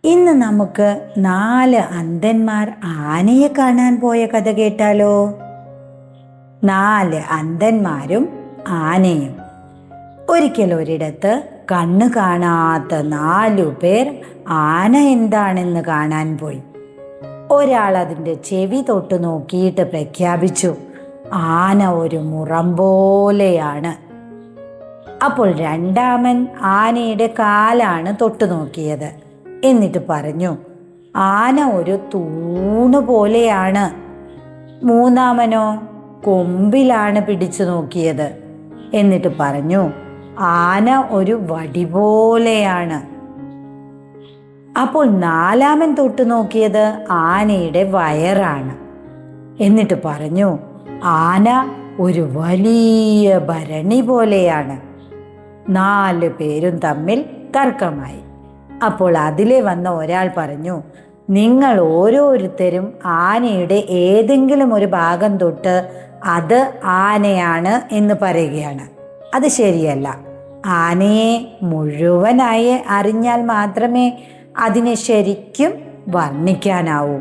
ഇന്ന് നമുക്ക് 4 അന്ധന്മാർ ആനയെ കാണാൻ പോയ കഥ കേട്ടാലോ? 4 അന്ധന്മാരും ആനയും. ഒരിക്കൽ ഒരിടത്ത് കണ്ണു കാണാത്ത 4 പേർ ആന എന്താണെന്ന് കാണാൻ പോയി. ഒരാൾ അതിൻ്റെ ചെവി തൊട്ട് നോക്കിയിട്ട് പ്രഖ്യാപിച്ചു, ആന ഒരു മുറം പോലെയാണ്. അപ്പോൾ രണ്ടാമൻ ആനയുടെ കാലാണ് തൊട്ടു നോക്കിയത്. എന്നിട്ട് പറഞ്ഞു, ആന ഒരു തൂണ് പോലെയാണ്. മൂന്നാമനോ കൊമ്പിലാണ് പിടിച്ചു നോക്കിയത്. എന്നിട്ട് പറഞ്ഞു, ആന ഒരു വടി പോലെയാണ്. അപ്പോൾ നാലാമൻ തൊട്ടു നോക്കിയത് ആനയുടെ വയറാണ്. എന്നിട്ട് പറഞ്ഞു, ആന ഒരു വലിയ ഭരണി പോലെയാണ്. 4 പേരും തമ്മിൽ തർക്കമായി. അപ്പോൾ അതിലെ വന്ന ഒരാൾ പറഞ്ഞു, നിങ്ങൾ ഓരോരുത്തരും ആനയുടെ ഏതെങ്കിലും ഒരു ഭാഗം തൊട്ട് അത് ആനയാണ് എന്ന് പറയുകയാണ്. അത് ശരിയല്ല. ആനയെ മുഴുവനായി അറിഞ്ഞാൽ മാത്രമേ അതിനെ ശരിക്കും വർണ്ണിക്കാനാവൂ.